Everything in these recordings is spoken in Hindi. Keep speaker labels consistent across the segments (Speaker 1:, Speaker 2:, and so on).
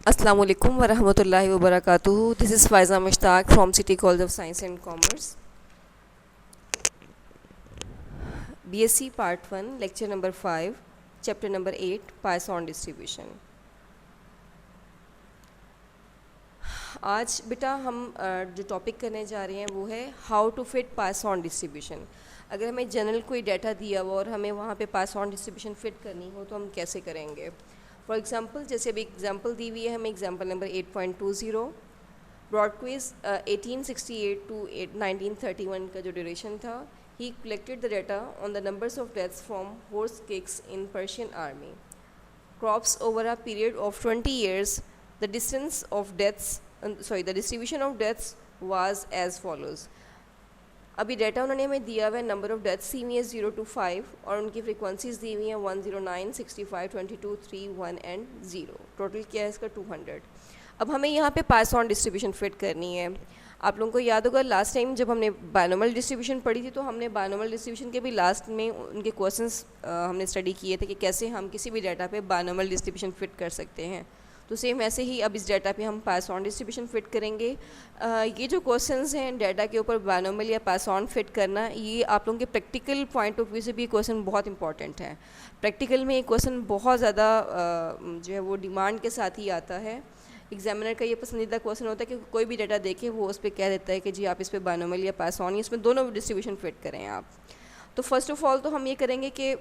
Speaker 1: अस्सलाम वालेकुम वरहमतुल्लाहि वबरकातुहू। This is Faiza Mushtaq from City College of Science and Commerce, BSc part 1, lecture number 5, chapter number 8, Poisson distribution. आज बेटा हम जो टॉपिक करने जा रहे हैं वो है how to fit Poisson distribution. अगर हमें जनरल कोई डाटा दिया हुआ और हमें वहाँ पे पाइथन डिस्ट्रीब्यूशन फिट करनी हो तो हम कैसे करेंगे। फॉर एग्जांपल, जैसे अभी एग्जांपल दी हुई है हमें, example number 8.20 Bortkiewicz 1868 to 1931 का जो ड्यूरेशन था। He collected the data on the numbers of deaths from horse kicks in Persian army crops over a period of 20 years. The distance of deaths, the distribution of deaths was as follows. अभी डाटा उन्होंने हमें दिया हुआ है, नंबर ऑफ डेथ्स दी हुई है 0 to 5 और उनकी फ्रिक्वेंसीज दी हुई हैं 109, 65, 22, 3, 1 एंड 0। टोटल क्या है इसका 200। अब हमें यहाँ पे पाइथन डिस्ट्रीब्यूशन फिट करनी है। आप लोगों को याद होगा लास्ट टाइम जब हमने बायनोमियल डिस्ट्रीब्यूशन पढ़ी थी तो हमने बायनोमियल डिस्ट्रीब्यूशन के भी लास्ट में उनके क्वेश्चंस हमने स्टडी किए थे कि कैसे हम किसी भी डाटा पे बायनोमियल डिस्ट्रीब्यूशन फिट कर सकते हैं। तो सेम ऐसे ही अब इस डाटा पे हम पाइथन डिस्ट्रीब्यूशन फिट करेंगे। ये जो क्वेश्चंस हैं डाटा के ऊपर बायनोमियल या पाइथन फिट करना, ये आप लोगों के प्रैक्टिकल पॉइंट ऑफ व्यू से भी ये क्वेश्चन बहुत इंपॉर्टेंट है। प्रैक्टिकल में ये क्वेश्चन बहुत ज़्यादा जो है वो डिमांड के साथ ही आता है। एग्जामिनर का ये पसंदीदा क्वेश्चन होता है कि कोई भी डाटा देखे वो उस पर कह देता है कि जी आप इस पर बायनोमियल या पाइथन, इसमें दोनों डिस्ट्रीब्यूशन फिट करें आप। तो फर्स्ट ऑफ ऑल तो हम ये करेंगे कि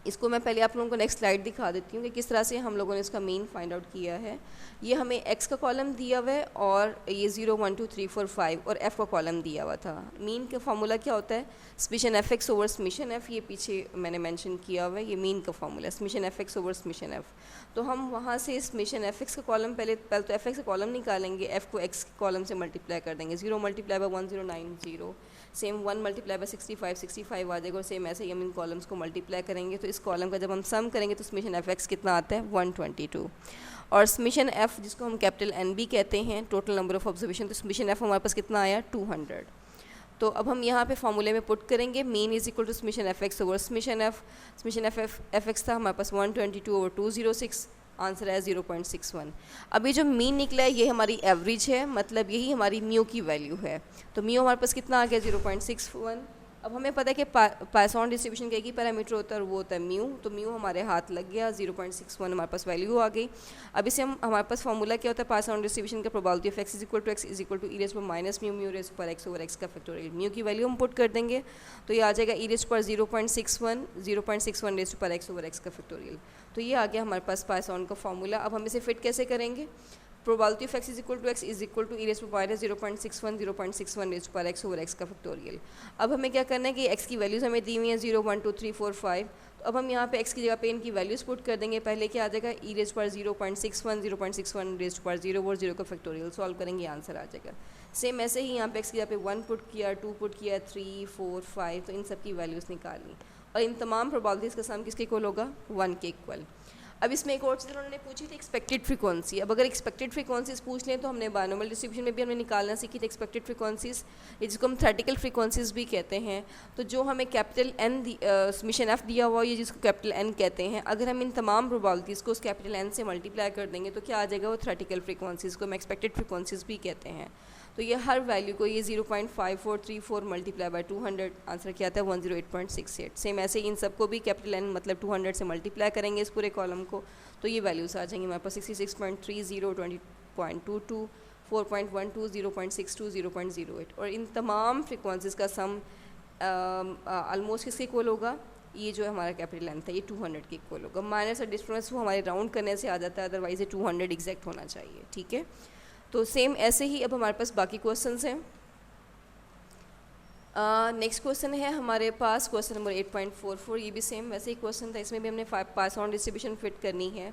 Speaker 1: इसको मैं पहले आप लोगों को नेक्स्ट स्लाइड दिखा देती हूँ कि किस तरह से हम लोगों ने इसका मीन फाइंड आउट किया है। ये हमें एक्स का कॉलम दिया हुआ है और ये 0, 1, 2, 3, 4, 5 और एफ़ का कॉलम दिया हुआ था। मीन का फार्मूला क्या होता है? Summation f x over summation F. ये पीछे मैंने मेंशन किया हुआ है, ये मीन का फार्मूला है, summation f x over summation F. तो हम वहाँ से समेशन एफ एक्स का कॉलम पहले तो एफ एक्स का कॉलम निकालेंगे, एफ़ को एक्स के कॉलम से मल्टीप्लाई कर देंगे। 0 multiply by 1090, same 1 multiply by 65, 65 आ जाएगा और सेम ऐसे ही हम इन कॉलम्स को मल्टीप्लाई करेंगे। तो इस कॉलम का जब हम सम करेंगे तो समेशन एफ एक्स कितना आता है? 122। और समेशन एफ जिसको हम कैपिटल एन भी कहते हैं, टोटल नंबर ऑफ ऑब्जर्वेशन, तो समेशन एफ हमारे पास कितना आया? 200। तो अब हम यहाँ पे फॉर्मूले में पुट करेंगे mean is equal to summation f x over summation f. Summation f x था हमारे पास 122/206, आंसर है 0.61। अभी जो मीन निकला है ये हमारी एवरेज है, मतलब यही हमारी म्यू की वैल्यू है। तो म्यू हमारे पास कितना आ गया? 0.61। अब हमें पता है कि पाइथन डिस्ट्रीब्यूशन का एक ही पैरामीटर होता है और वो होता है म्यू। तो म्यू हमारे हाथ लग गया, 0.61 हमारे पास वैल्यू आ गई। अब इसे हमारे पास फॉर्मूला क्या होता है पाइथन डिस्ट्रीब्यूशन का? Probability of x is equal to e raise पर माइनस म्यू, म्यू रेज़ पर एक्स ओवर एक्स का फैक्टोरियल। म्यू की वैल्यू हम पुट कर देंगे तो ये आ जाएगा ई रेज़ पर 0.61, 0.61 रेज़ पर एक्स ओवर एक्स का फैक्टोरियल। तो ये आ गया हमारे पास पाइथन का फॉर्मूला। अब हम इसे फिट कैसे करेंगे? Probability of x is equal to e raise पर माइनस 0.61, 0.61 रेज़ पर एक्स ओवर एक्स का फैक्टोरियल। अब हमें क्या करना है कि एक्स की वैल्यूज़ हमें दी हुई हैं 0, 1, 2, 3, 4, 5। तो अब हम यहाँ पे एक्स की जगह पे इनकी वैल्यूज़ पुट कर देंगे। पहले क्या आ जाएगा? ई रेज़ पर 0.61, 0.61 रेज़ पर 0 और 0 का फैक्टोरियल सॉल्व करेंगे, आंसर आ जाएगा। सेम ऐसे ही यहाँ पे एक्स की जगह पे 1 पुट किया, 2 पुट किया, 3, 4, 5, तो इन सब की वैल्यूज़ निकाली और इन तमाम प्रोबेबिलिटीज़ का सम किसके इक्वल होगा? 1 के इक्वल। अब इसमें एक और चीज़ उन्होंने पूछी थी एक्सपेक्टेड फ्रीक्वेंसी। अब अगर एक्सपेक्टेड फ्रीक्वेंसीज पूछ लें तो हमने बायनोमियल डिस्ट्रीब्यूशन में भी हमने निकालना सीखी थी एक्सपेक्टेड फ्रीक्वेंसीज, जिसको हम थ्योरेटिकल फ्रीक्वेंसीज भी कहते हैं। तो जो हमें कैपिटल एन समेशन एफ दिया हुआ ये जिसको कैपिटल एन कहते हैं, अगर हम इन तमाम प्रोबेबिलिटीज़ को उस कैपिटल एन से मल्टीप्लाई कर देंगे तो क्या आ जाएगा? वो थ्योरेटिकल फ्रीक्वेंसीज को हम एक्सपेक्टेड फ्रीक्वेंसीज भी कहते हैं। तो ये हर वैल्यू को ये 0.5434 मल्टीप्लाई बाय 200, आंसर क्या आता है? 108.68। सेम ऐसे ही इन सबको भी कैपिटल एन मतलब 200 से मल्टीप्लाई करेंगे इस पूरे कॉलम को, तो ये वैल्यूज़ आ जाएंगी हमारे पास 66.30, 20.22, 4.12, 0.62, 0.08। और इन तमाम फ्रिक्वेंसीज का सम ऑलमोस्ट किसके इक्वल होगा? ये जो हमारा कैपिटल एन था ये 200 के इक्वल होगा। माइनस और डिफरेंस वो हमारे राउंड करने से आ जाता है, अदरवाइज ये 200 एग्जैक्ट होना चाहिए, ठीक है। तो सेम ऐसे ही अब हमारे पास बाकी क्वेश्चंस हैं। नेक्स्ट क्वेश्चन है हमारे पास क्वेश्चन नंबर 8.44। ये भी सेम वैसे ही क्वेश्चन था, इसमें भी हमने पाइथन डिस्ट्रीब्यूशन फिट करनी है।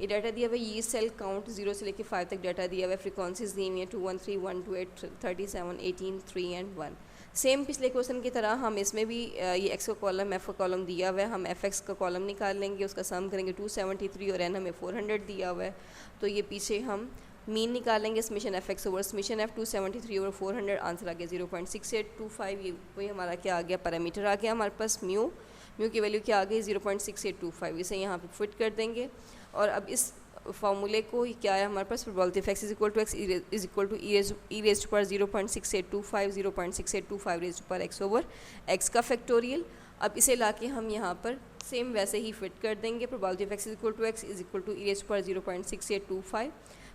Speaker 1: ये डाटा दिया हुआ है, ये सेल काउंट 0 से लेकर 5 तक डाटा दिया हुआ है, फ्रीक्वेंसीज दी हुई हैं 213, 128, 37, 18, 3 एंड 1। सेम पिछले क्वेश्चन की तरह हम इसमें भी ये एक्स का कॉलम एफ का कॉलम दिया हुआ है, हम एफ एक्स का कॉलम निकाल लेंगे, उसका सम करेंगे 273 और एन हमें 400 दिया हुआ है। तो ये पीछे हम मीन निकालेंगे summation f x over summation f, 273 over 400, answer आ गया 0.6825। ये वही हमारा क्या आ गया? पैरामीटर आ गया हमारे पास म्यू की वैल्यू क्या आ गई? 0.6825। इसे यहाँ पे फिट कर देंगे और अब इस फार्मूले को क्या है हमारे पास, probability of x is equal to x is equal to e raise to power 0.6825 raise to power x over x का फैक्टोरियल। अब इसे लाके हम यहाँ पर सेम वैसे ही फिट कर देंगे, probability of x is equal to x is equal to e raise to power 0.6825,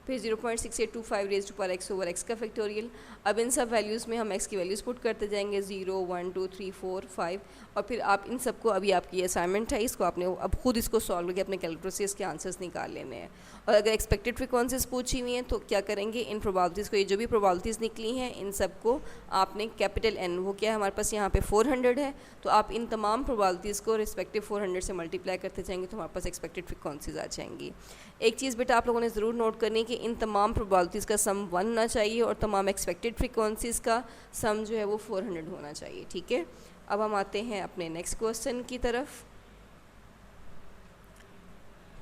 Speaker 1: फिर 0.6825 raise to power x over x का फैक्टोरियल। अब इन सब वैल्यूज़ में हम एक्स की वैल्यूज़ पुट करते जाएंगे 0 1 2 3 4 5, और फिर आप इन सबको, अभी आपकी असाइनमेंट है, इसको आपने अब खुद इसको सॉल्व करके अपने कैलकुलेटर से इसके आंसर्स निकाल लेने हैं। और अगर एक्सपेक्टेड फ्रीक्वेंसीज पूछी हुई हैं तो क्या करेंगे, इन प्रोबेबिलिटीज़ को, ये जो भी प्रोबेबिलिटीज़ निकली हैं इन सबको आपने कैपिटल एन, वो क्या है हमारे पास यहाँ पे 400 है, तो आप इन तमाम प्रोबेबिलिटीज़ को रिस्पेक्टिव 400 से मल्टीप्लाई करते जाएंगे तो हमारे पास एक्सपेक्टेड फ्रीक्वेंसीज आ जाएंगी। एक चीज़ बेटा आप लोगों ने ज़रूर नोट करनी है कि इन तमाम प्रोबेबिलिटीज़ का सम 1 होना चाहिए और तमाम एक्सपेक्टेड फ्रीक्वेंसीज़ का सम जो है वो 400 होना चाहिए, ठीक है। अब हम आते हैं अपने नेक्स्ट क्वेश्चन की तरफ।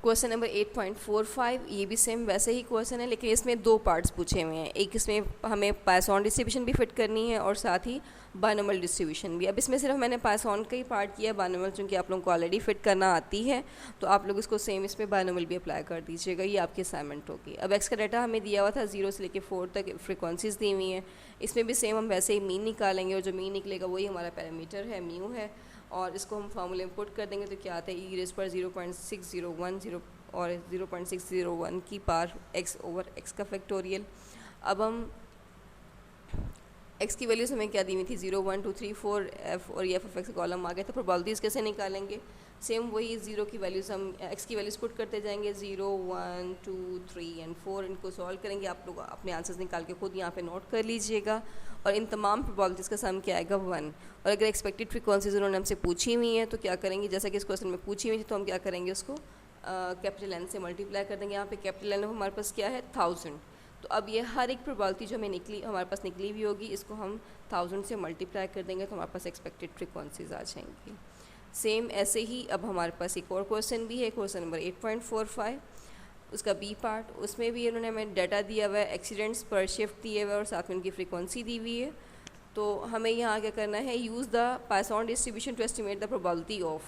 Speaker 1: क्वेश्चन नंबर 8.45, ये भी सेम वैसे ही क्वेश्चन है, लेकिन इसमें दो पार्ट्स पूछे हुए हैं। एक इसमें हमें पाइथन डिस्ट्रीब्यूशन भी फिट करनी है और साथ ही बाइनोमियल डिस्ट्रीब्यूशन भी। अब इसमें सिर्फ मैंने पाइथन का ही पार्ट किया है, बाइनोमियल चूँकि आप लोगों को ऑलरेडी फिट करना आती है तो आप लोग इसको सेम इसमें बाइनोमियल भी अप्लाई कर दीजिएगा, ये आपकी असाइनमेंट होगी। अब एक्स का डाटा हमें दिया हुआ था 0 से लेकर 4 तक फ्रिक्वेंसीज दी हुई हैं, इसमें भी सेम हम वैसे ही मीन निकालेंगे और जो मीन निकलेगा वही हमारा पैरामीटर है, म्यू है, और इसको हम फार्मूले में पुट कर देंगे तो क्या आता है, ई रेज़ पर 0.6010 और 0.601 की पावर एक्स ओवर एक्स का फैक्टोरियल। अब हम एक्स की वैल्यूज़ हमें क्या दी हुई थी, 0 1 2 3 4 एफ और एफ ऑफ एक्स कॉलम आ गया, तो प्रोबेबिलिटीज़ कैसे निकालेंगे, सेम वही 0 की वैल्यूज़ हम एक्स की वैल्यूज़ पुट करते जाएंगे 0 1 2 3 एंड 4, इनको सॉल्व करेंगे। आप लोग अपने आंसर्स निकाल के खुद यहाँ पे नोट कर लीजिएगा, और इन तमाम प्रोबेबिलिटीज़ का सम क्या आएगा 1। और अगर एक्सपेक्टेड फ्रीक्वेंसीज उन्होंने हमसे पूछी हुई हैं तो क्या करेंगे, जैसा कि इस क्वेश्चन में पूछी हुई थी तो हम क्या करेंगे, उसको कैपिटल एन से मल्टीप्लाई कर देंगे। यहाँ पे कैपिटल एन हमारे पास क्या है 1000, तो अब ये हर एक प्रोबेबिलिटी जो हमें निकली हमारे पास निकली हुई होगी इसको हम 1000 से मल्टीप्लाई कर देंगे तो हमारे पास एक्सपेक्टेड फ्रीक्वेंसीज आ जाएंगी। सेम ऐसे ही अब हमारे पास एक और क्वेश्चन भी है, क्वेश्चन नंबर 8.45, उसका बी पार्ट, उसमें भी इन्होंने हमें डाटा दिया हुआ है, एक्सीडेंट्स पर शिफ्ट दिए हुए और साथ में उनकी फ्रीक्वेंसी दी हुई है। तो हमें यहाँ क्या करना है, use the Poisson distribution to estimate the probability of.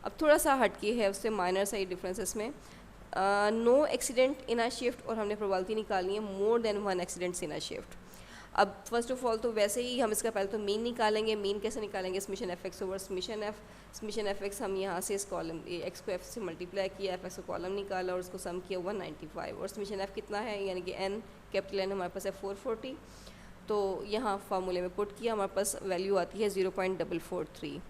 Speaker 1: अब थोड़ा सा हटके है, उससे माइनर सा ही डिफरेंस में, no accident in a shift, और हमने प्रोबेबिलिटी निकालनी है more than 1 accidents in a shift. अब फर्स्ट ऑफ ऑल तो वैसे ही हम इसका पहले तो मीन निकालेंगे। मीन कैसे निकालेंगे, summation F x over summation F. Summation F x हम यहाँ से इस कॉलम एक्स को एफ से मल्टीप्लाई किया, एफ एक्स को कॉलम निकाला और उसको सम किया 195, और समीशन एफ कितना है, यानी कि एन कैपिटल एन हमारे पास है 440, तो यहाँ फार्मूले में पुट किया, हमारे पास वैल्यू आती है 0.443।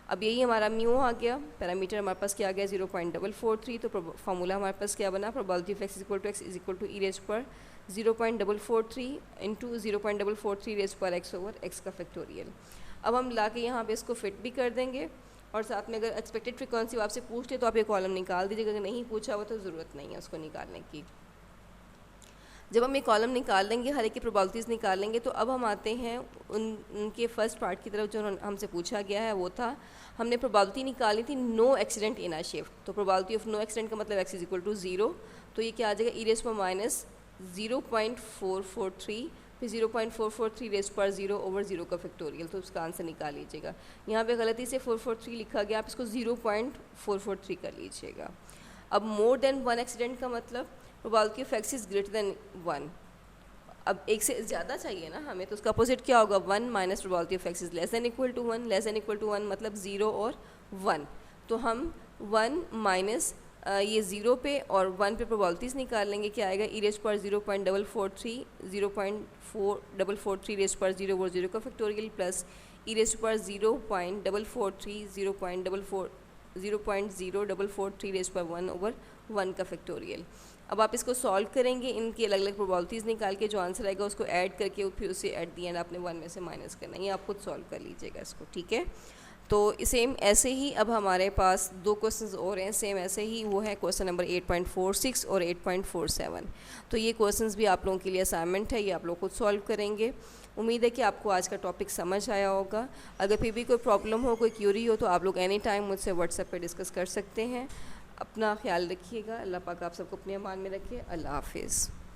Speaker 1: अब यही हमारा म्यू आ गया, पैरामीटर हमारे पास क्या आ गया 0.443, तो फार्मूला हमारे पास क्या बना, probability of x is equal to e raise पर 0.443 इंटू 0.443 रेज पर एक्स ओवर एक्स का फैक्टोरियल। अब हम ला के यहाँ पे इसको फिट भी कर देंगे, और साथ में अगर एक्सपेक्टेड फ्रीक्वेंसी आपसे पूछते तो आप ये कॉलम निकाल दीजिएगा, अगर नहीं पूछा हुआ तो ज़रूरत नहीं है उसको निकालने की। जब हम ये कॉलम निकाल लेंगे, हर एक की प्रोबेबिलिटीज़ निकाल लेंगे, तो अब हम आते हैं उनके फर्स्ट पार्ट की तरफ जो हमसे पूछा गया है, वो था हमने प्रोबेबिलिटी निकाली थी no accident in a shift. तो प्रोबेबिलिटी ऑफ नो एक्सीडेंट का मतलब एक्स इज इक्वल टू 0, तो ये क्या आ जाएगा, ई रेज पर माइनस 0.443, फिर 0.443 रेज पर 0 ओवर 0 का फैक्टोरियल, तो उसका आंसर निकाल लीजिएगा। यहाँ पे गलती से 443 लिखा गया, आप इसको 0.443 कर लीजिएगा। अब मोर देन 1 एक्सीडेंट का मतलब probability of x is greater than 1। अब एक से ज़्यादा चाहिए ना हमें, तो उसका अपोजिट क्या होगा, 1 minus probability of x is less than equal to 1। Less than equal to 1 मतलब 0 और 1, तो हम 1 माइनस ये 0 पे और 1 पे प्रोबेबिलिटीज़ निकाल लेंगे, क्या आएगा, ई रेज पर 0.443 0.443 रेज पर 0 ओवर 0 का फैक्टोरियल प्लस ई रेज पर 0.443 0.0443 रेज पर 1 ओवर 1 का फैक्टोरियल। अब आप इसको सॉल्व करेंगे, इनकी अलग अलग प्रोबेबिलिटीज़ निकाल के जो आंसर आएगा उसको ऐड करके फिर उससे एट दी एंड आपने 1 में से माइनस करना है, ये आप खुद सॉल्व कर लीजिएगा इसको, ठीक है। तो सेम ऐसे ही अब हमारे पास दो क्वेश्चंस और हैं, सेम ऐसे ही, वो है क्वेश्चन नंबर 8.46 और 8.47। तो ये क्वेश्चंस भी आप लोगों के लिए असाइनमेंट है, ये आप लोग खुद सॉल्व करेंगे। उम्मीद है कि आपको आज का टॉपिक समझ आया होगा। अगर फिर भी कोई प्रॉब्लम हो, कोई क्यूरी हो, तो आप लोग एनी टाइम मुझसे व्हाट्सएप पे डिस्कस कर सकते हैं। अपना ख्याल रखिएगा, अल्लाह पाक आप सबको अपने अमान में रखिए। अल्लाह हाफिज़।